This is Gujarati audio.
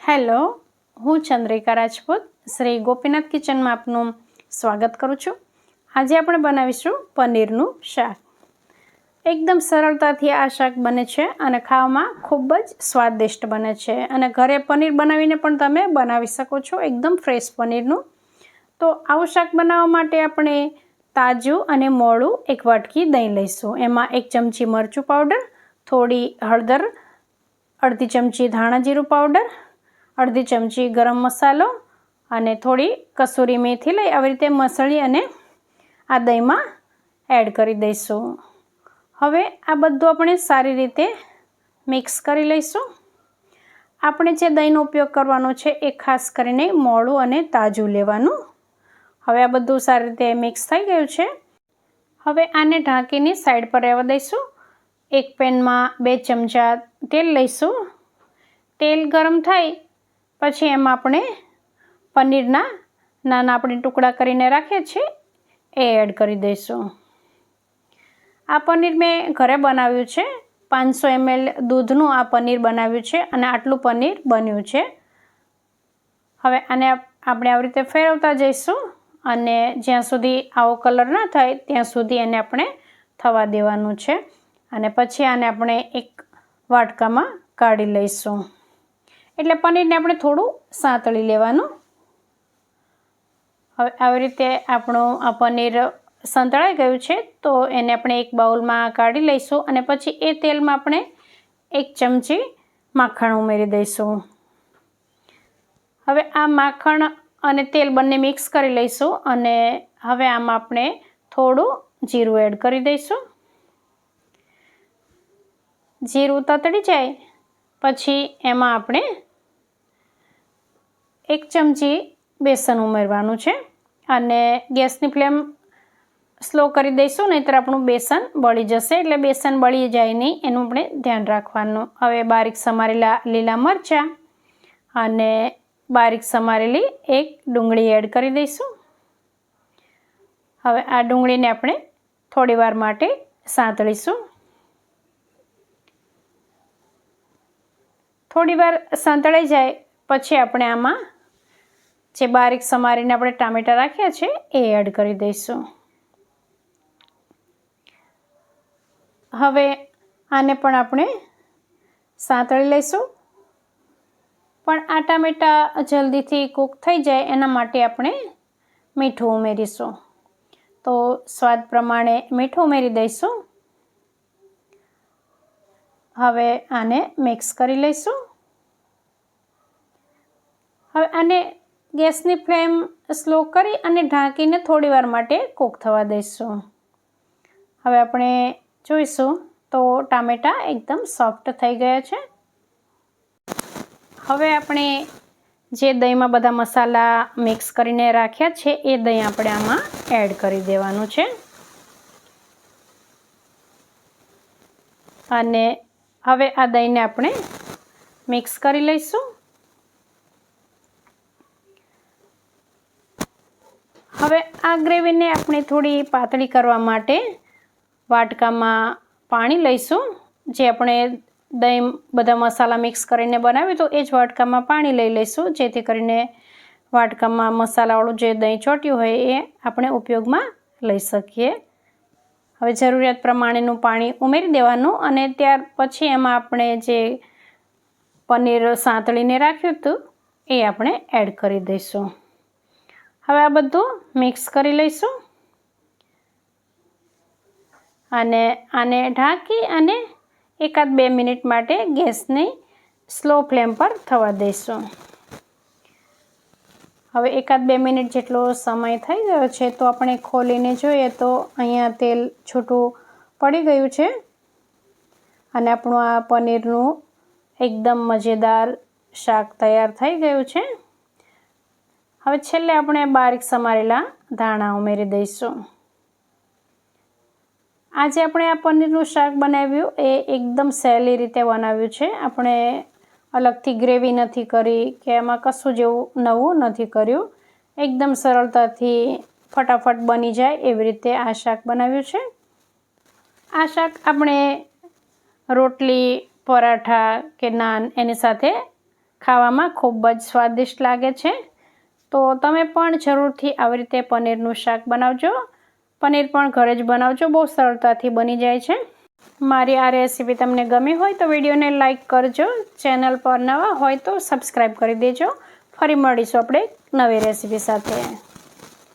હેલો, હું ચંદ્રિકા રાજપૂત શ્રી ગોપીનાથ કિચનમાં આપનું સ્વાગત કરું છું। આજે આપણે બનાવીશું પનીરનું શાક। એકદમ સરળતાથી આ શાક બને છે અને ખાવામાં ખૂબ જ સ્વાદિષ્ટ બને છે અને ઘરે પનીર બનાવીને પણ તમે બનાવી શકો છો, એકદમ ફ્રેશ પનીરનું। તો આવું શાક બનાવવા માટે આપણે તાજું અને મોળું એક વાટકી દહીં લઈશું। એમાં 1 ચમચી મરચું પાવડર, થોડી હળદર, અડધી ચમચી ધાણા જીરું પાવડર, અડધી ચમચી ગરમ મસાલો અને થોડી કસૂરી મેથી લઈ આવી રીતે મસળી અને આ દહીંમાં એડ કરી દઈશું। હવે આ બધું આપણે સારી રીતે મિક્સ કરી લઈશું। આપણે જે દહીંનો ઉપયોગ કરવાનો છે એ ખાસ કરીને મોળું અને તાજું લેવાનું। હવે આ બધું સારી રીતે મિક્સ થઈ ગયું છે। હવે આને ઢાંકીને સાઈડ પર રહેવા દઈશું। એક પેનમાં 2 ચમચા તેલ લઈશું। તેલ ગરમ થાય પછી એમાં આપણે પનીરના નાના આપણે ટુકડા કરીને રાખ્યા છે એ એડ કરી દઈશું। આ પનીર મેં ઘરે બનાવ્યું છે। 500 ml દૂધનું આ પનીર બનાવ્યું છે અને આટલું પનીર બન્યું છે। હવે આને આપણે આવી રીતે ફેરવતા જઈશું અને જ્યાં સુધી આવો કલર ના થાય ત્યાં સુધી એને આપણે થવા દેવાનું છે અને પછી આને આપણે એક વાટકામાં કાઢી લઈશું। એટલે પનીરને આપણે થોડું સાંતળી લેવાનું। હવે આવી રીતે આપણું આ પનીર સંતળાઈ ગયું છે તો એને આપણે એક બાઉલમાં કાઢી લઈશું અને પછી એ તેલમાં આપણે 1 ચમચી માખણ ઉમેરી દઈશું। હવે આ માખણ અને તેલ બંને મિક્સ કરી લઈશું અને હવે આમાં આપણે થોડું જીરું એડ કરી દઈશું। જીરું તતડી જાય પછી એમાં આપણે 1 ચમચી બેસન ઉમેરવાનું છે અને ગેસની ફ્લેમ સ્લો કરી દઈશું, નહીંતર આપણું બેસન બળી જશે। એટલે બેસન બળી જાય નહીં એનું આપણે ધ્યાન રાખવાનું। હવે બારીક સમારેલા લીલા મરચાં અને બારીક સમારેલી 1 ડુંગળી એડ કરી દઈશું। હવે આ ડુંગળીને આપણે થોડી વાર માટે સાંતળીશું। થોડી વાર સાંતળાઈ જાય પછી આપણે આમાં જે બારીક સમારીને આપણે ટામેટાં રાખ્યા છે એ એડ કરી દઈશું। હવે આને પણ આપણે સાંતળી લઈશું, પણ આ ટામેટાં જલ્દીથી કૂક થઈ જાય એના માટે આપણે મીઠું ઉમેરીશું। તો સ્વાદ પ્રમાણે મીઠું ઉમેરી દઈશું। હવે આને મિક્સ કરી લઈશું। હવે આને ગેસની ફ્લેમ સ્લો કરી અને ઢાંકીને થોડી વાર માટે કૂક થવા દઈશું। હવે આપણે જોઈશું તો ટામેટાં એકદમ સોફ્ટ થઈ ગયા છે। હવે આપણે જે દહીંમાં બધા મસાલા મિક્સ કરીને રાખ્યા છે એ દહીં આપણે આમાં એડ કરી દેવાનું છે અને હવે આ દહીંને આપણે મિક્સ કરી લઈશું। હવે આ ગ્રેવીને આપણે થોડી પાતળી કરવા માટે વાટકામાં પાણી લઈશું। જે આપણે દહીં બધા મસાલા મિક્સ કરીને બનાવ્યું તો એ જ વાટકામાં પાણી લઈ લઈશું, જેથી કરીને વાટકામાં મસાલાવાળું જે દહીં ચોટ્યું હોય એ આપણે ઉપયોગમાં લઈ શકીએ। હવે જરૂરિયાત પ્રમાણેનું પાણી ઉમેરી દેવાનું અને ત્યાર પછી એમાં આપણે જે પનીર સાંતળીને રાખ્યું હતું એ આપણે એડ કરી દઈશું। હવે આ બધું મિક્સ કરી લઈશું અને આને ઢાંકી અને 1-2 મિનિટ માટે ગેસની સ્લો ફ્લેમ પર થવા દઈશું। હવે 1-2 મિનિટ જેટલો સમય થઈ ગયો છે તો આપણે ખોલીને જોઈએ તો અહીંયા તેલ છૂટું પડી ગયું છે અને આપણું આ પનીરનું એકદમ મજેદાર શાક તૈયાર થઈ ગયું છે। હવે છેલ્લે આપણે બારીક સમારેલા ધાણા ઉમેરી દઈશું। આજે આપણે આ પનીરનું શાક બનાવ્યું એ એકદમ સહેલી રીતે બનાવ્યું છે। આપણે અલગથી ગ્રેવી નથી કરી કે એમાં કશું જેવું નવું નથી કર્યું। એકદમ સરળતાથી ફટાફટ બની જાય એવી રીતે આ શાક બનાવ્યું છે। આ શાક આપણે રોટલી, પરાઠા કે નાન એની સાથે ખાવામાં ખૂબ જ સ્વાદિષ્ટ લાગે છે. તો તમે પણ જરૂરથી આવી રીતે પનીરનું શાક બનાવજો. પનીર પણ ઘરે જ બનાવજો, બહુ સરળતાથી બની જાય છે. મારી આ રેસીપી તમને ગમી હોય તો વિડીયોને લાઇક કરજો. ચેનલ પર નવા હોય તો સબસ્ક્રાઈબ કરી દેજો. ફરી મળીશું આપણે નવી રેસીપી સાથે.